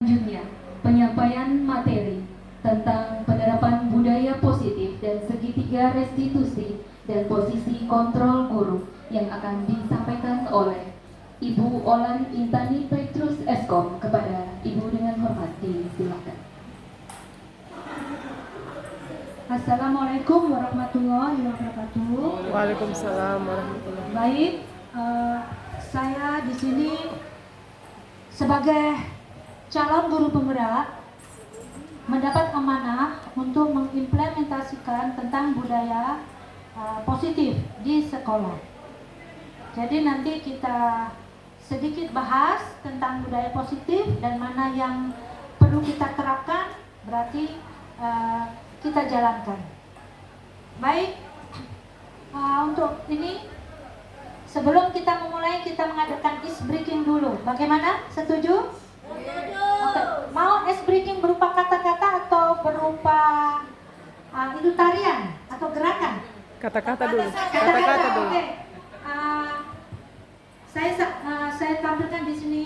Selanjutnya, penyampaian materi tentang penerapan budaya positif dan segitiga restitusi dan posisi kontrol guru yang akan disampaikan oleh Ibu Olan Intani Petrus Eskom. Kepada Ibu dengan hormat disilakan. Assalamualaikum warahmatullahi wabarakatuh. Waalaikumsalam warahmatullahi wabarakatuh. Baik, saya di sini sebagai calon guru penggerak mendapat amanah untuk mengimplementasikan tentang budaya positif di sekolah. Jadi nanti kita sedikit bahas tentang budaya positif dan mana yang perlu kita terapkan, berarti kita jalankan. Baik, untuk ini sebelum kita memulai, kita mengadakan ice breaking dulu. Bagaimana? Setuju? Oke. Mau ice breaking berupa kata-kata atau berupa itu tarian atau gerakan? Kata-kata dulu. Kata-kata dulu. Oke. Saya tampilkan di sini.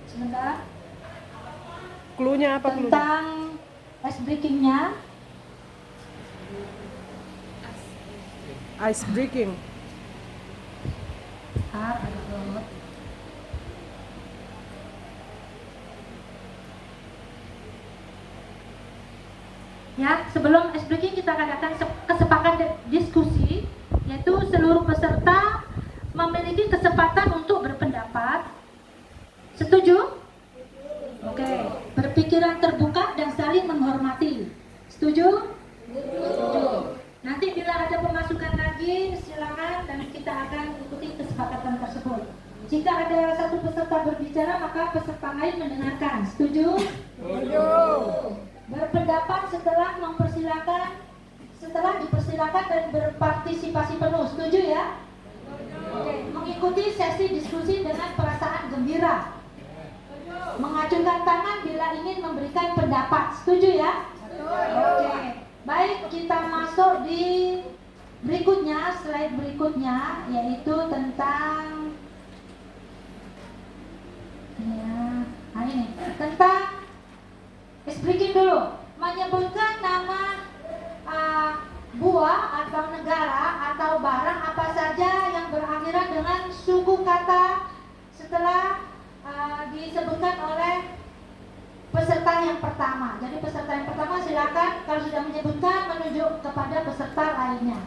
Sebentar. Cluenya apa cluenya? Tentang ice breakingnya. Ice breaking. Ya, sebelum ice breaking kita adakan kesepakatan diskusi, yaitu seluruh peserta memiliki kesempatan untuk berpendapat. Setuju? Oke, berpikiran terbuka dan saling menghormati. Setuju? Setuju. Nanti bila ada pemasukan lagi, silakan dan kita akan ikuti kesepakatan tersebut. Jika ada satu peserta berbicara, maka peserta lain mendengarkan. Setuju? Setuju. Berpendapat setelah dipersilakan dan berpartisipasi penuh. Setuju ya? Oke, mengikuti sesi diskusi dengan perasaan gembira. Mengacungkan tangan bila ingin memberikan pendapat. Setuju ya? Oke. Baik, kita masuk di berikutnya, slide berikutnya, yaitu tentang ini tentang speaking dulu, menyebutkan nama buah atau negara atau barang apa saja yang berakhiran dengan suku kata setelah disebutkan oleh peserta yang pertama. Jadi peserta yang pertama silakan kalau sudah menyebutkan menunjuk kepada peserta lainnya.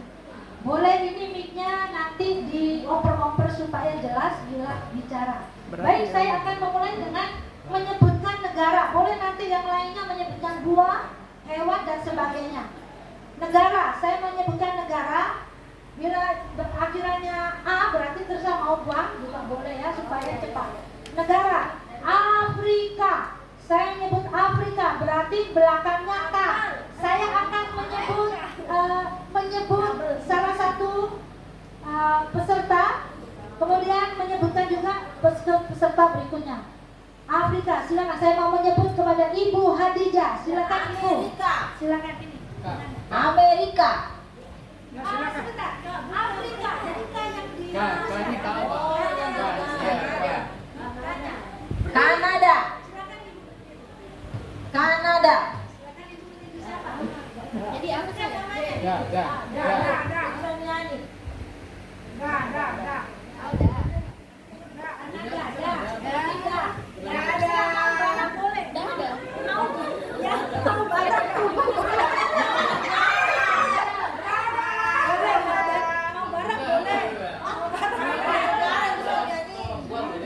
Boleh ini mic-nya nanti dioper-oper supaya jelas bila bicara. Baik, saya akan memulai dengan menyebutkan negara. Boleh nanti yang lainnya menyebutkan buah, hewan dan sebagainya. Negara, saya menyebutkan negara. Bila akhirannya A berarti terserah mau buang juga boleh ya supaya cepat. Negara Afrika. Saya menyebut Afrika, berarti belakangnya K. Saya akan menyebut salah satu peserta, kemudian menyebutkan juga peserta berikutnya. Afrika, silakan. Saya mau menyebut kepada Ibu Hadijah. Silakan Ibu. Silakan ini. Amerika. Sebentar. Afrika. Jadi kayak di Kanada. Kanada. Jadi apa sih namanya?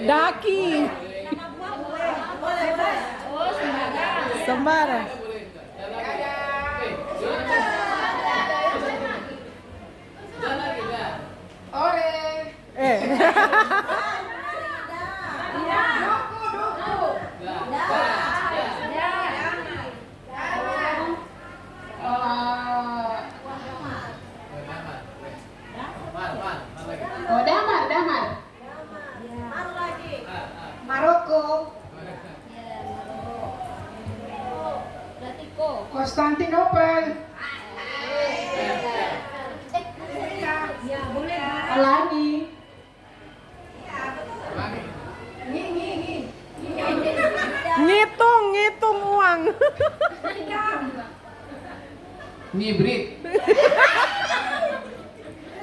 Daki. Sembara. Damar. Maroko. Konstantinopel. Ya, boleh. Lagi. ngitung uang. Ngibrit.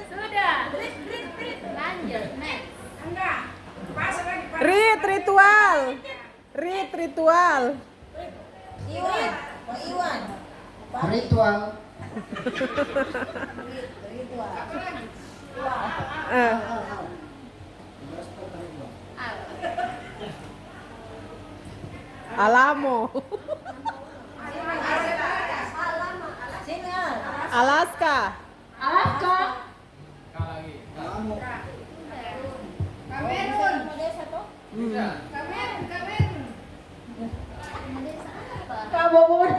Sudah. Lanjut, next. Enggak. Pas lagi pas. Ritual. Ritual. Ritual. Eh, Alamo. Alaska. Alaska. Sekali lagi. Kamerun. Bisa. Kamerun. Kabobon.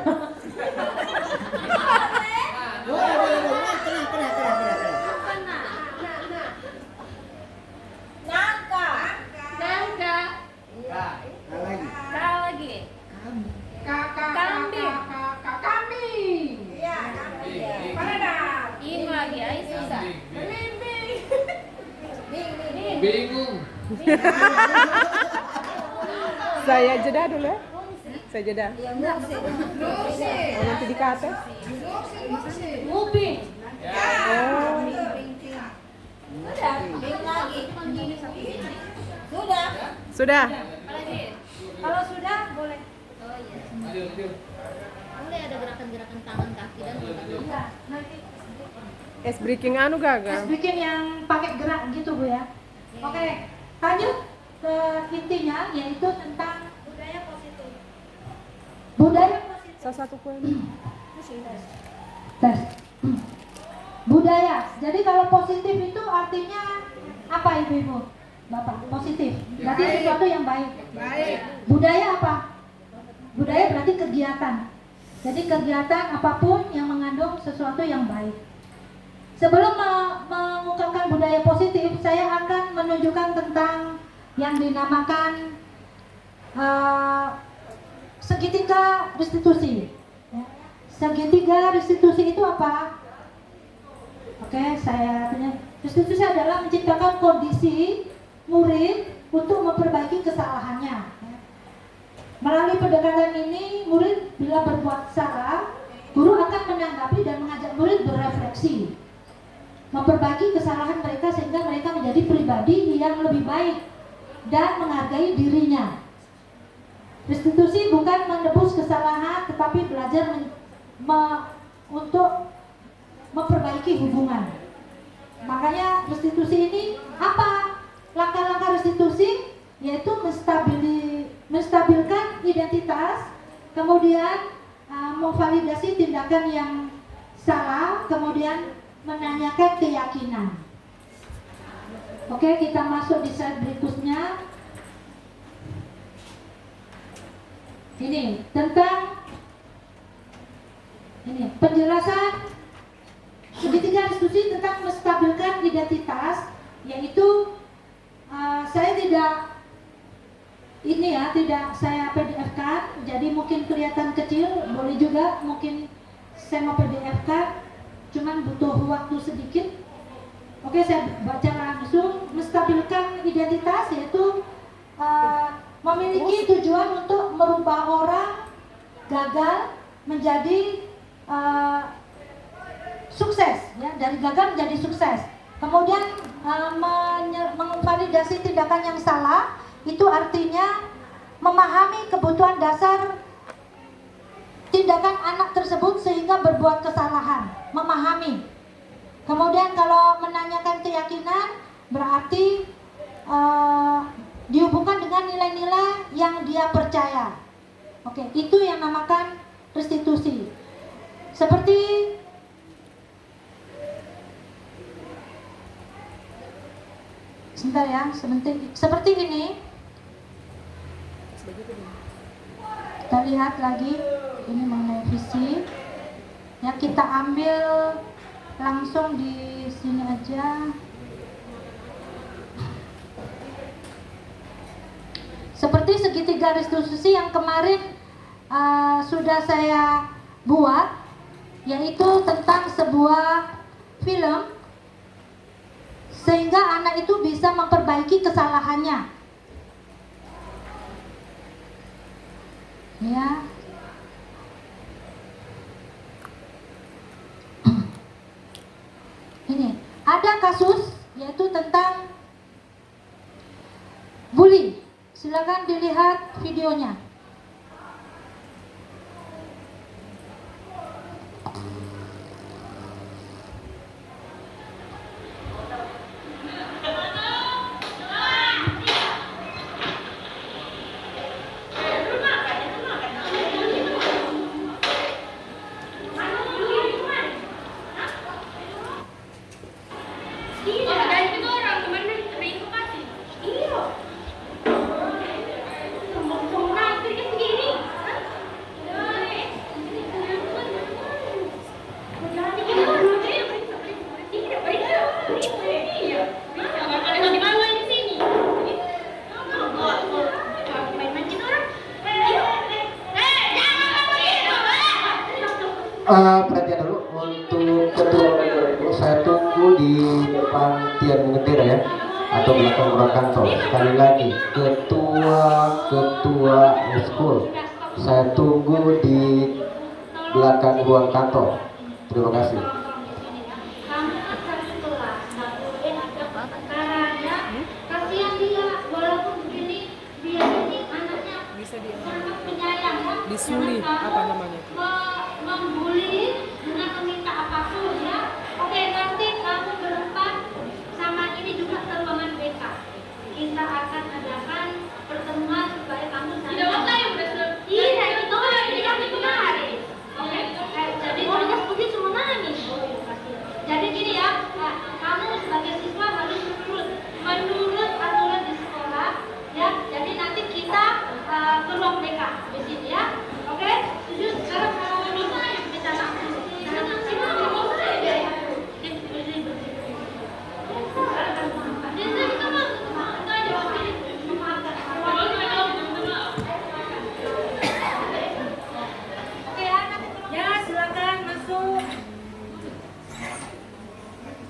Nangka. Kak. Kau lagi. Kambing. Kambing. Bing. Mana dah? Ing lagi, ay susah. Bing. Bing. Bingung. Saya jeda dulu ya. Saya jeda. Nusi. Oh, nanti dikata. Nusi. Nguping. Ya. Oh. Sudah. Apalagi? Kalau sudah boleh. Oh iya. Lanjut. Boleh ada gerakan-gerakan tangan, kaki dan tangan. Enggak, nanti Es breaking anu gagal. bikin yang pakai gerak gitu Bu ya. Oke, lanjut ke intinya yaitu tentang budaya positif. Budaya positif. Salah satu kue. Tes. Budaya. Jadi kalau positif itu artinya apa Ibu-ibu? Bapak, positif. Berarti Baik. sesuatu yang baik. Baik. Budaya apa? Budaya berarti kegiatan. Jadi kegiatan apapun yang mengandung sesuatu yang baik. Sebelum mengungkapkan budaya positif, saya akan menunjukkan tentang yang dinamakan segitiga restitusi. Ya. Segitiga restitusi itu apa? Oke, saya tanya. Restitusi adalah menciptakan kondisi murid untuk memperbaiki kesalahannya. Ya. Melalui pendekatan ini, murid bila berbuat salah, guru akan menanggapi dan mengajak murid berefleksi, memperbaiki kesalahan mereka sehingga mereka menjadi pribadi yang lebih baik dan menghargai dirinya. Restitusi bukan menebus kesalahan, tetapi belajar untuk memperbaiki hubungan. Makanya restitusi ini apa? Langkah-langkah restitusi yaitu menstabilkan identitas, kemudian memvalidasi tindakan yang salah, kemudian menanyakan keyakinan. Oke, kita masuk di slide berikutnya. Ini tentang penjelasan segitiga restitusi tentang menstabilkan identitas, yaitu saya tidak saya PDF-kan, jadi mungkin kelihatan kecil, boleh juga mungkin saya mau PDF-kan, cuman butuh waktu sedikit. Oke, saya baca langsung. Menstabilkan identitas yaitu memiliki tujuan untuk merubah orang gagal menjadi sukses, ya, dari gagal menjadi sukses. Kemudian memvalidasi tindakan yang salah, itu artinya memahami kebutuhan dasar tindakan anak tersebut sehingga berbuat kesalahan, memahami. Kemudian kalau menanyakan keyakinan berarti dihubungkan dengan nilai-nilai yang dia percaya. Oke, itu yang namakan restitusi. Seperti sebentar ya, seperti ini. Kita lihat lagi, ini mengenai visi. Ya, kita ambil langsung di sini aja. Seperti segitiga restitusi yang kemarin sudah saya buat, yaitu tentang sebuah film sehingga anak itu bisa memperbaiki kesalahannya. Ya. Ini ada kasus yaitu tentang bullying. Silakan dilihat videonya. Perhatian dulu untuk ketua itu saya tunggu di depan tiang bendera ya, atau belakang ruang kantor. Sekali lagi, ketua eskul saya tunggu di belakang ruang kantor. Terima kasih. Kasihan dia, walaupun begini dia ini anaknya Bisa dia sangat penyayang ya. disuli apa namanya? Membuli dengan meminta apapun ya. Oke, nanti kamu berempat sama ini juga ke ruangan BK. Kita akan adakan pertemuan supaya kamu saling. Iya, itu yang kemarin. Oke, jadi kalau mungkin semua nangis. Jadi gini ya, kamu sebagai siswa harus menurut aturan di sekolah ya. Jadi nanti kita ke ruang BK di sini ya. Oke, setuju? Sekarang kalau kita langsung. Ya, silakan masuk.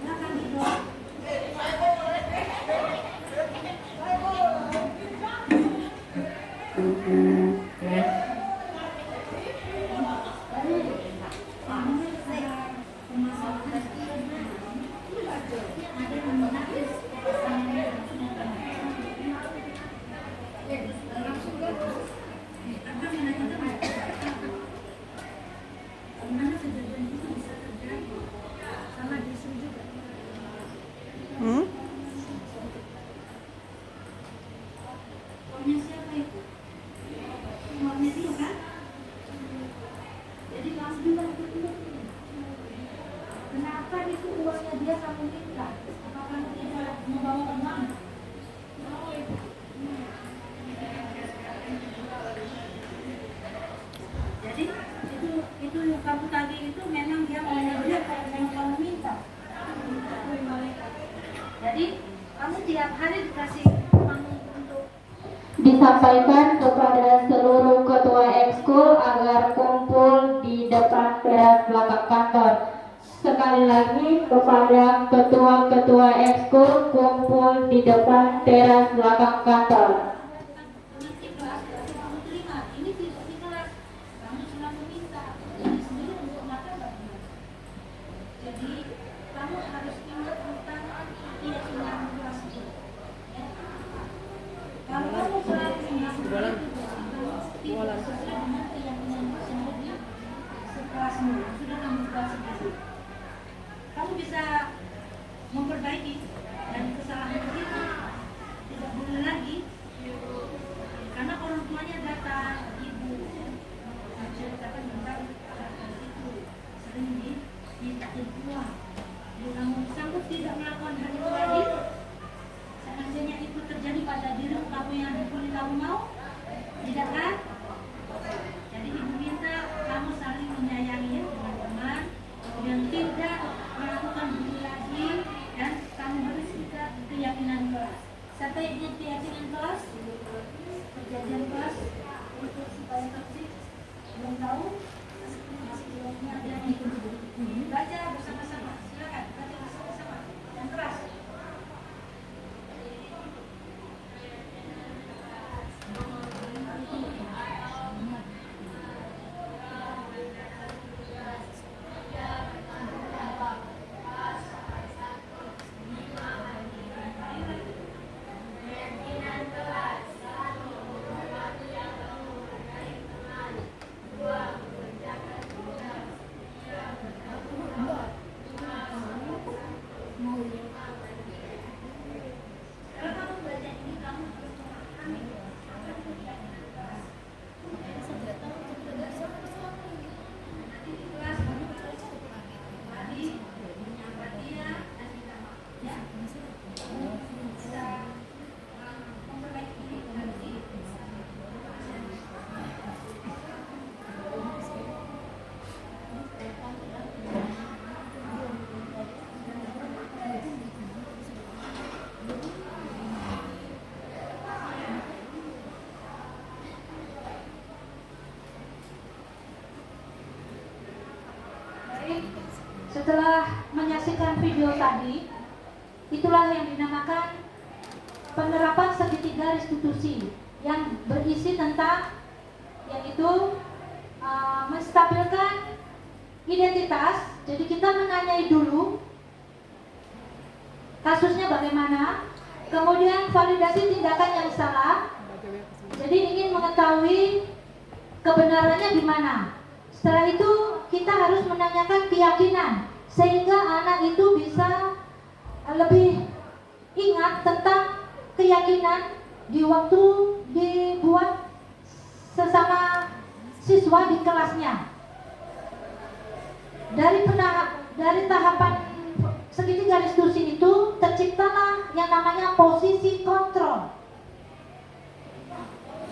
Silakan duduk. Hmm? Uangnya siapa itu? Uangnya dia kan? Jadi kamu juga ikut. Kenapa itu uangnya dia kamu minta? Apakah kamu tidak membawa uang? Jadi itu yang kamu tagih itu memang dia mau dia yang kamu minta. Jadi kamu tiap hari dikasih uang untuk Disampaikan kepada seluruh ketua ekskul agar kumpul di depan teras belakang kantor. Sekali lagi kepada ketua-ketua ekskul kumpul di depan teras belakang kantor. nanti kelas kamu terima. Ini tidak di kelas. Kamu cuma meminta. Jadi sendiri untuk makan bagaimana? Jadi kamu harus ingat tentang keyakinan kelas itu. Ya. Kalau kamu selalu mengamalkan itu tidak sesuai dengan keyakinan sendiri sekelasmu sudah kamu buat sendiri. Kamu bisa memperbaiki dan kesalahan itu tidak boleh lagi karena orang tuanya datang ibu menceritakan tentang itu sering diminta uang. Kamu sanggup tidak melakukan hal itu lagi? Seandainya itu terjadi pada diri kamu yang dibully, kamu mau? Tidak kan? Jadi ibu minta kamu saling menyayangi ya teman-teman dan tidak melakukan bully lagi, dan kamu harus ingat keyakinan kelas. Siapa yang ingat keyakinan kelas? Perjanjian kelas untuk supaya tertib. Belum tahu? Masih belum ada itu. Baca bersama-sama. Silakan baca bersama-sama. Yang keras. setelah menyaksikan video tadi, itulah yang dinamakan penerapan segitiga restitusi yang berisi tentang yaitu menstabilkan identitas. Jadi kita menanyai dulu kasusnya bagaimana, kemudian validasi tindakan yang salah. Jadi ingin mengetahui kebenarannya di mana. Setelah itu kita harus menanyakan keyakinan sehingga anak itu bisa lebih ingat tentang keyakinan di waktu dibuat sesama siswa di kelasnya. Dari tahapan segitiga restitusi itu terciptalah yang namanya posisi kontrol.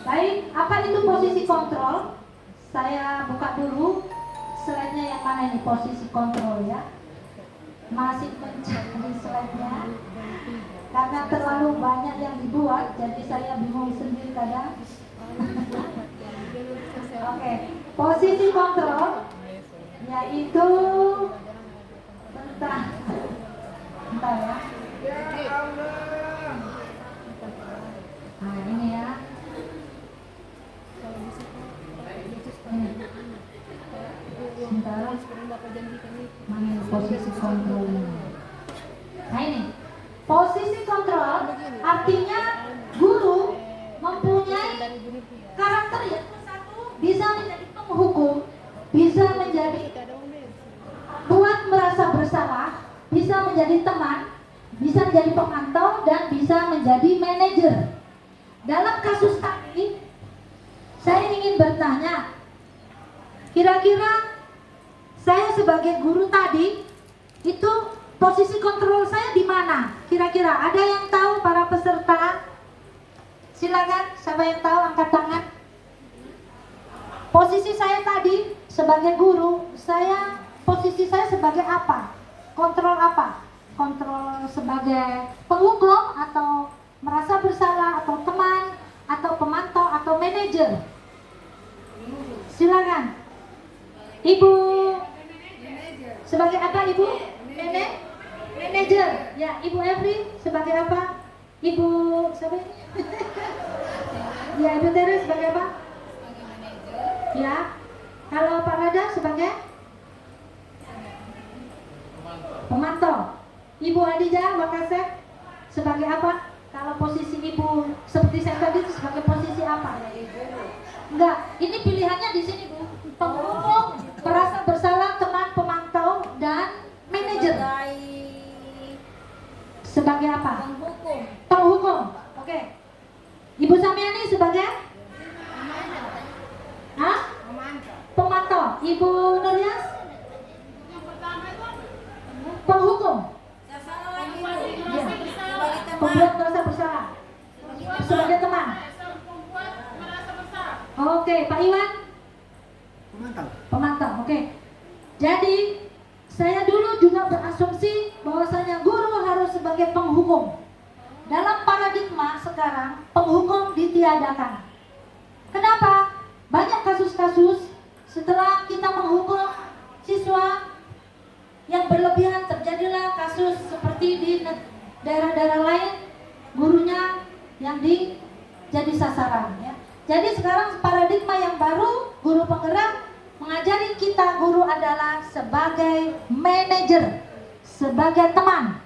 Baik, apa itu posisi kontrol? Saya buka dulu slide-nya yang mana ini posisi kontrol ya. Masih mencari slide-nya karena terlalu banyak yang dibuat, jadi saya bingung sendiri kadang. Oke, posisi kontrol yaitu bentar ya. Nah ini ya. Sebentar. Mana posisi kontrolnya? Nah ini posisi kontrol artinya guru mempunyai karakter yaitu satu, bisa menjadi penghukum, bisa menjadi buat merasa bersalah, bisa menjadi teman, bisa menjadi pemantau, dan bisa menjadi manajer. Dalam kasus tadi saya ingin bertanya, kira-kira saya sebagai guru tadi itu posisi kontrol saya di mana? Kira-kira ada yang tahu para peserta? Silakan, siapa yang tahu angkat tangan. Posisi saya tadi sebagai guru, posisi saya sebagai apa? Kontrol apa? Kontrol sebagai penghukum atau merasa bersalah atau teman atau pemantau atau manajer? Silakan. Ibu sebagai apa Ibu? Manajer. Ya, Ibu Evri sebagai apa? Ibu siapa ini? Ya, Ibu Tere sebagai apa? Ya. Kalau Pak Rada sebagai pemantau. Ibu Adija Wakasek sebagai apa? Kalau posisi Ibu seperti saya tadi itu sebagai posisi apa? Enggak, ini pilihannya di sini Bu. Penghukum, merasa bersalah, teman, pemantau, dan manajer. Sebagai apa? Penghukum. Oke. Ibu Samiani sebagai? Hah? Pemantau. Ibu Nuryas? Penghukum. Ya. Pembuat merasa bersalah. Sebagai teman. Oke, Pak Iwan? Pemantau. Oke. Jadi saya dulu juga berasumsi bahwasanya guru harus sebagai penghukum. Dalam paradigma sekarang penghukum ditiadakan. Kenapa? Banyak kasus-kasus setelah kita menghukum siswa yang berlebihan, terjadilah kasus seperti di daerah-daerah lain, gurunya yang jadi sasaran ya. Jadi sekarang paradigma yang baru, guru penggerak mengajari kita guru adalah sebagai manajer, sebagai teman,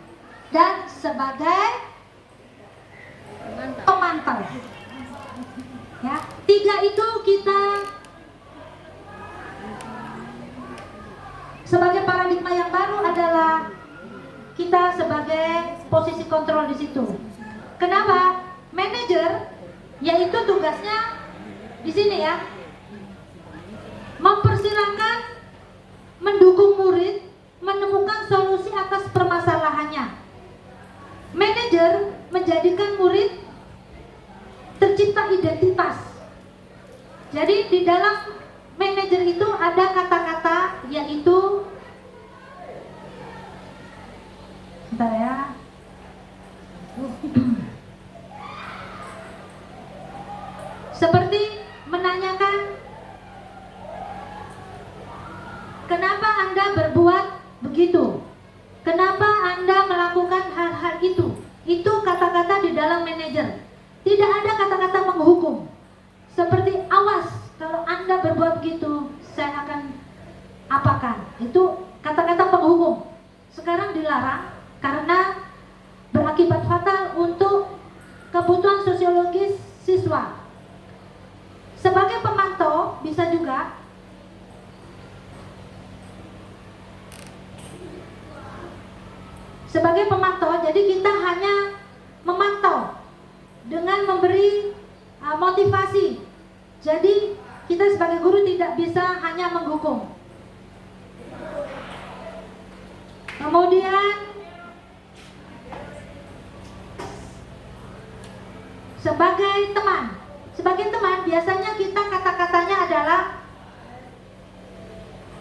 dan sebagai pemantau. Ya, tiga itu kita sebagai paradigma yang baru adalah kita sebagai posisi kontrol di situ. Kenapa? Manajer yaitu tugasnya di sini ya, mempersilahkan, mendukung murid menemukan solusi atas permasalahannya. Manajer menjadikan murid tercipta identitas. Jadi di dalam manajer itu ada kata-kata yaitu, bentar ya, seperti menanyakan kenapa Anda berbuat begitu. Itu kata-kata penghukum. Sekarang dilarang karena berakibat fatal untuk kebutuhan sosiologis siswa. Sebagai pemantau bisa juga sebagai pemantau, jadi kita hanya memantau dengan memberi motivasi. Jadi kita sebagai guru tidak bisa hanya menghukum. Kemudian sebagai teman biasanya kita kata-katanya adalah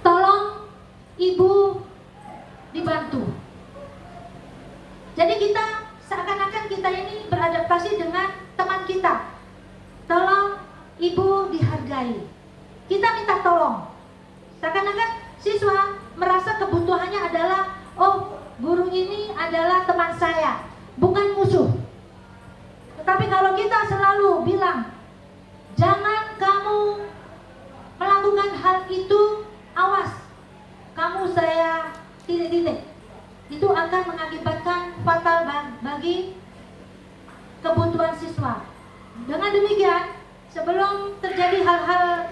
tolong ibu dibantu. Jadi kita seakan-akan kita ini beradaptasi dengan teman kita. Tolong ibu dihargai. Kita minta tolong. Seakan-akan siswa merasa kebutuhannya adalah, oh, guru ini adalah teman saya, bukan musuh. Tetapi kalau kita selalu bilang, jangan kamu melakukan hal itu, awas, kamu saya titik-titik, itu akan mengakibatkan fatal bagi kebutuhan siswa. Dengan demikian, sebelum terjadi hal-hal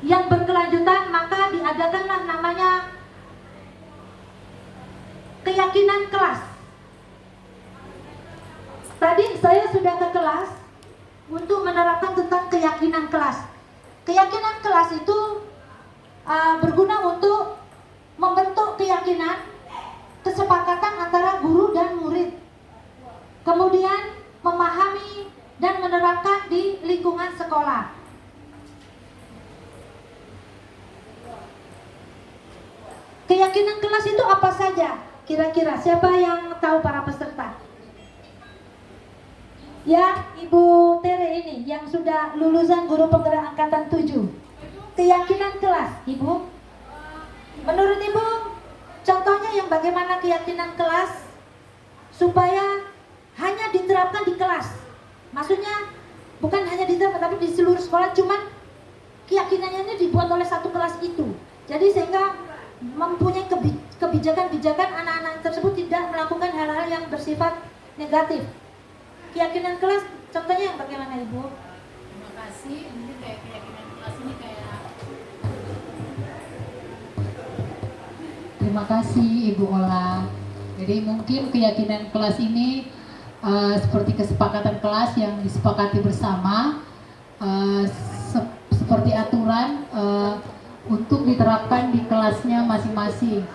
yang berkelanjutan, maka diadakanlah namanya keyakinan kelas. Tadi saya sudah ke kelas untuk menerapkan tentang keyakinan kelas. Keyakinan kelas itu berguna untuk membentuk keyakinan, kesepakatan antara guru dan murid. Kemudian memahami dan menerapkan di lingkungan sekolah. Keyakinan kelas itu apa saja? Kira-kira siapa yang tahu para peserta? Ya, Ibu Tere ini yang sudah lulusan guru penggerak angkatan 7. Keyakinan kelas, Ibu. Menurut Ibu, contohnya yang bagaimana keyakinan kelas supaya hanya diterapkan di kelas. Maksudnya bukan hanya diterapkan tapi di seluruh sekolah, cuman keyakinannya ini dibuat oleh satu kelas itu. Jadi sehingga mempunyai kebijakan-kebijakan anak-anak tersebut tidak melakukan hal-hal yang bersifat negatif. Keyakinan kelas contohnya yang bagaimana, Ibu? Terima kasih. Ini kayak keyakinan kelas ini kayak. Terima kasih Ibu Ola. Jadi mungkin keyakinan kelas ini seperti kesepakatan kelas yang disepakati bersama, seperti aturan untuk diterapkan di kelasnya masing-masing.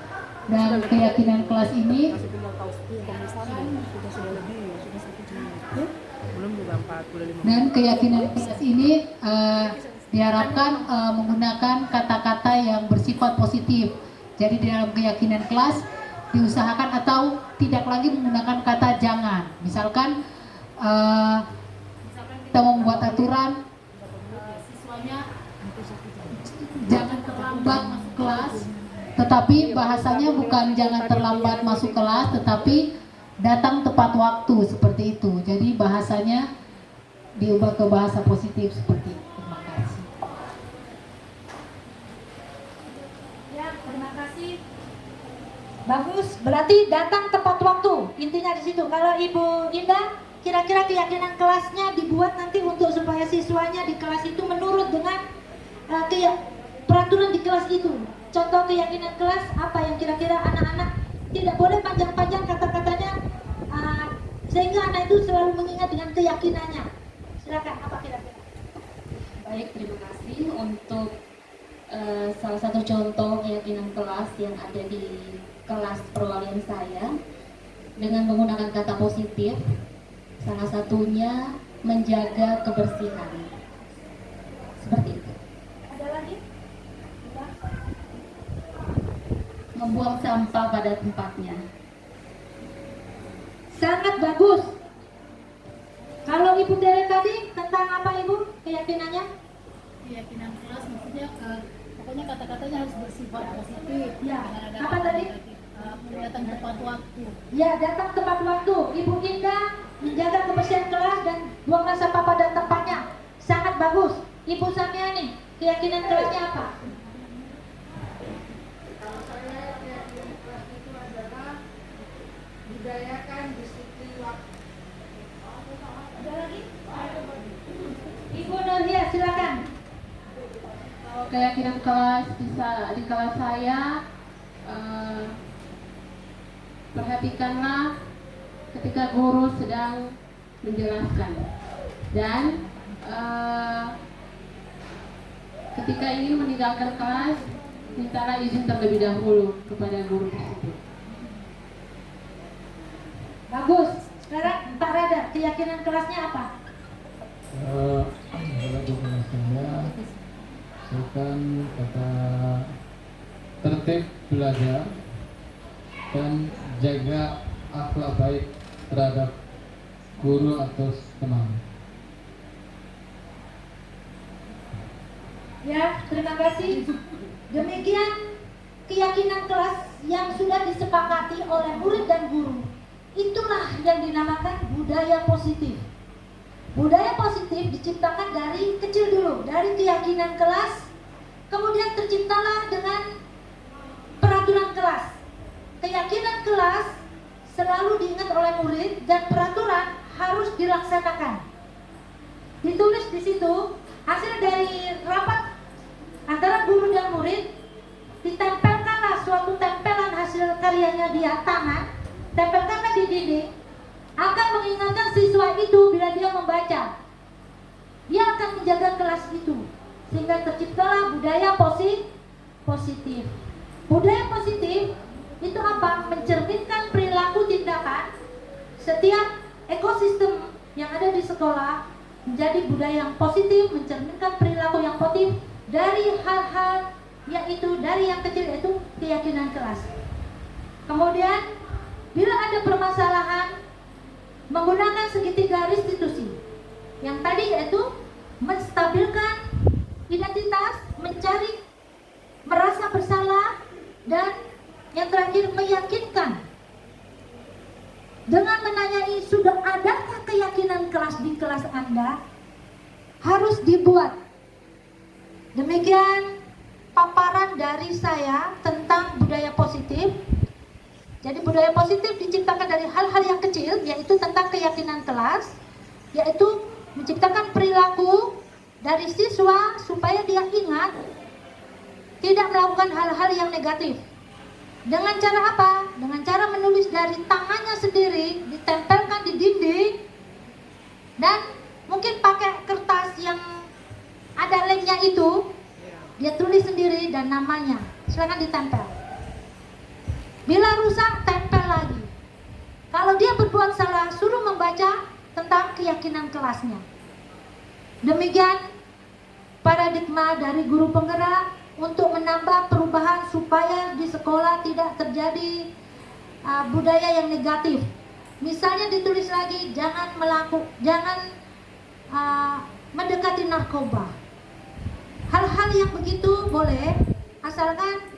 Dan keyakinan kelas ini diharapkan menggunakan kata-kata yang bersifat positif. Jadi di dalam keyakinan kelas diusahakan atau tidak lagi menggunakan kata jangan. Misalkan kita membuat aturan Siswanya jangan terlambat masuk kelas, tetapi bahasanya bukan jangan terlambat masuk kelas, tetapi datang tepat waktu, seperti itu. Jadi bahasanya diubah ke bahasa positif seperti itu. Terima kasih. Ya, terima kasih. Bagus, berarti datang tepat waktu. Intinya di situ. Kalau Ibu Indah, kira-kira keyakinan kelasnya dibuat nanti untuk supaya siswanya di kelas itu menurut dengan peraturan di kelas itu. Contoh keyakinan kelas apa yang kira-kira anak-anak tidak boleh panjang-panjang kata-katanya, sehingga anak itu selalu mengingat dengan keyakinannya. Silakan, apa kira-kira? Baik, terima kasih untuk salah satu contoh keyakinan kelas yang ada di kelas perwalian saya dengan menggunakan kata positif. Salah satunya menjaga kebersihan. Seperti itu. Ada lagi? Membuang sampah pada tempatnya. Sangat bagus. Kalau Ibu Tere tadi tentang apa, Ibu? Keyakinannya? keyakinan kelas maksudnya pokoknya kata-katanya harus bersifat positif. Ya. Jangan ada Apa kata tadi? negatif. Datang tepat waktu. Ya, datang tepat waktu. Ibu Indah menjaga kebersihan kelas dan buanglah sampah pada tempatnya. Sangat bagus. Ibu Samiani, keyakinan kelasnya apa? Nurhia, silakan. Keyakinan kelas di kelas saya, perhatikanlah ketika guru sedang menjelaskan, dan ketika ingin meninggalkan kelas, mintalah izin terlebih dahulu kepada guru tersebut. Bagus. Sekarang Pak Rada, keyakinan kelasnya apa? Kalau di kelas saya kan kata tertib belajar dan jaga akhlak baik terhadap guru atau teman. Ya, terima kasih. Demikian keyakinan kelas yang sudah disepakati oleh murid dan guru. Itulah yang dinamakan budaya positif. Budaya positif diciptakan dari kecil dulu, dari keyakinan kelas, kemudian terciptalah dengan peraturan kelas. Keyakinan kelas selalu diingat oleh murid dan peraturan harus dilaksanakan. Ditulis di situ hasil dari rapat antara guru dan murid, ditempelkanlah suatu tempelan hasil karyanya dia, tangan, tempelkanlah di dinding, akan mengingatkan siswa itu bila dia membaca. Dia akan menjaga kelas itu, sehingga terciptalah budaya positif. Budaya positif itu apa? Mencerminkan perilaku tindakan setiap ekosistem yang ada di sekolah menjadi budaya yang positif, mencerminkan perilaku yang positif dari hal-hal yaitu dari yang kecil, yaitu keyakinan kelas. Kemudian bila ada permasalahan, menggunakan segitiga restitusi yang tadi, yaitu menstabilkan identitas, mencari merasa bersalah, dan yang terakhir meyakinkan dengan menanyai sudah adakah keyakinan kelas di kelas Anda, harus dibuat. Demikian paparan dari saya tentang budaya positif. Jadi budaya positif diciptakan dari hal-hal yang kecil, yaitu tentang keyakinan kelas, yaitu menciptakan perilaku dari siswa supaya dia ingat tidak melakukan hal-hal yang negatif. Dengan cara apa? Dengan cara menulis dari tangannya sendiri, ditempelkan di dinding, dan mungkin pakai kertas yang ada lemnya itu, dia tulis sendiri dan namanya, silakan ditempel. Bila rusak, tempel lagi. Kalau dia berbuat salah, suruh membaca tentang keyakinan kelasnya. Demikian paradigma dari guru penggerak untuk menambah perubahan supaya di sekolah tidak terjadi budaya yang negatif. Misalnya ditulis lagi, jangan mendekati narkoba. Hal-hal yang begitu boleh, asalkan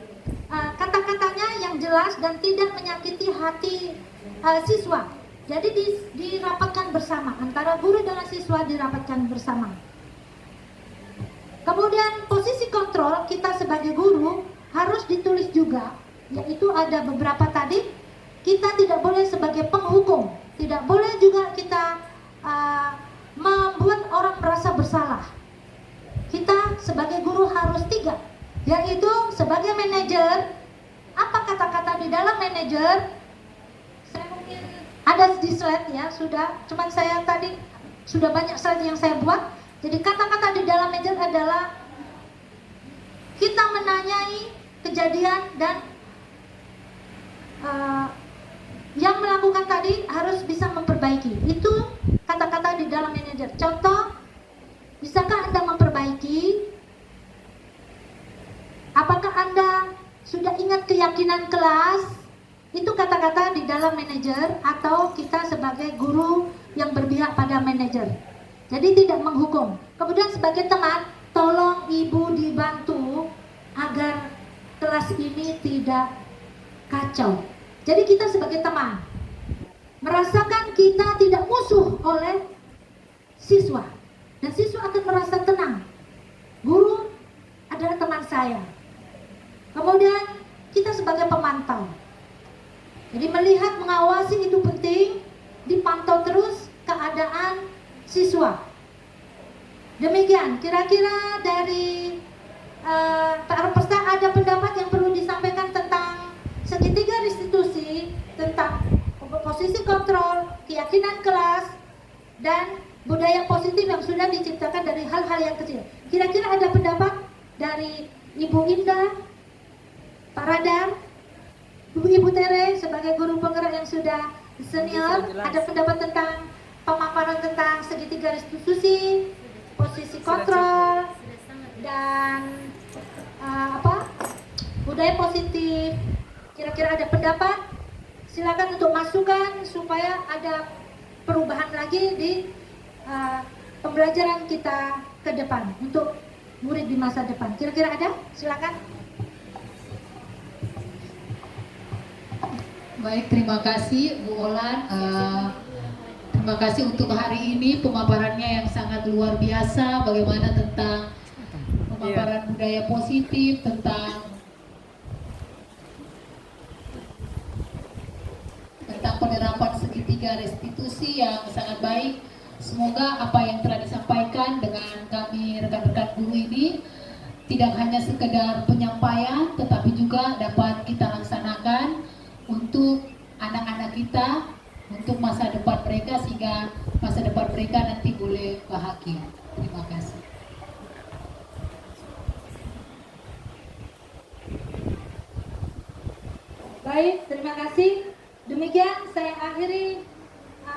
kata-katanya yang jelas dan tidak menyakiti hati siswa. Jadi dirapatkan bersama, antara guru dengan siswa dirapatkan bersama. Kemudian posisi kontrol kita sebagai guru harus ditulis juga, yaitu ada beberapa tadi. Kita tidak boleh sebagai penghukum, tidak boleh juga kita membuat orang merasa bersalah. Kita sebagai guru harus 3, yaitu sebagai manajer. Apa kata-kata di dalam manajer? Saya mungkin ada di slide ya, sudah, cuman saya tadi sudah banyak slide yang saya buat. Jadi kata-kata di dalam manajer adalah kita menanyai kejadian dan yang melakukan tadi harus bisa memperbaiki. Itu kata-kata di dalam manajer. Contoh, bisakah Anda memperbaiki? Apakah Anda sudah ingat keyakinan kelas? Itu kata-kata di dalam manajer atau kita sebagai guru yang berpihak pada manajer. Jadi tidak menghukum. Kemudian sebagai teman, tolong ibu dibantu agar kelas ini tidak kacau. Jadi kita sebagai teman merasakan kita tidak musuh oleh siswa, dan siswa akan merasa tenang. Guru adalah teman saya. Kemudian kita sebagai pemantau. Jadi melihat, mengawasi itu penting, dipantau terus keadaan siswa. Demikian, kira-kira dari Pak Arpesta ada pendapat yang perlu disampaikan tentang segitiga restitusi, tentang posisi kontrol, keyakinan kelas, dan budaya positif yang sudah diciptakan dari hal-hal yang kecil. Kira-kira ada pendapat dari Ibu Indah, Pak Radar, Ibu Tere sebagai guru penggerak yang sudah senior, ada pendapat tentang pemaparan tentang segitiga restitusi, posisi kontrol, dan budaya positif. Kira-kira ada pendapat? Silakan untuk masukan supaya ada perubahan lagi di pembelajaran kita ke depan untuk murid di masa depan. Kira-kira ada? Silakan. Baik, terima kasih Bu Olan. Terima kasih untuk hari ini pemaparannya yang sangat luar biasa. Bagaimana tentang pemaparan budaya positif, tentang penerapan segitiga restitusi yang sangat baik. Semoga apa yang telah disampaikan dengan kami rekan-rekan guru ini tidak hanya sekedar penyampaian, tetapi juga dapat kita laksanakan untuk anak-anak kita, untuk masa depan mereka, sehingga masa depan mereka nanti boleh bahagia. Terima kasih. Baik, terima kasih. Demikian saya akhiri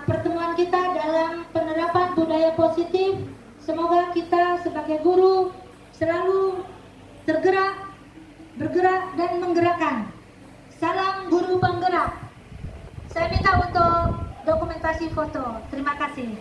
pertemuan kita dalam penerapan budaya positif. Semoga kita sebagai guru selalu tergerak, bergerak, dan menggerakkan. Salam guru penggerak. Saya minta untuk dokumentasi foto. Terima kasih.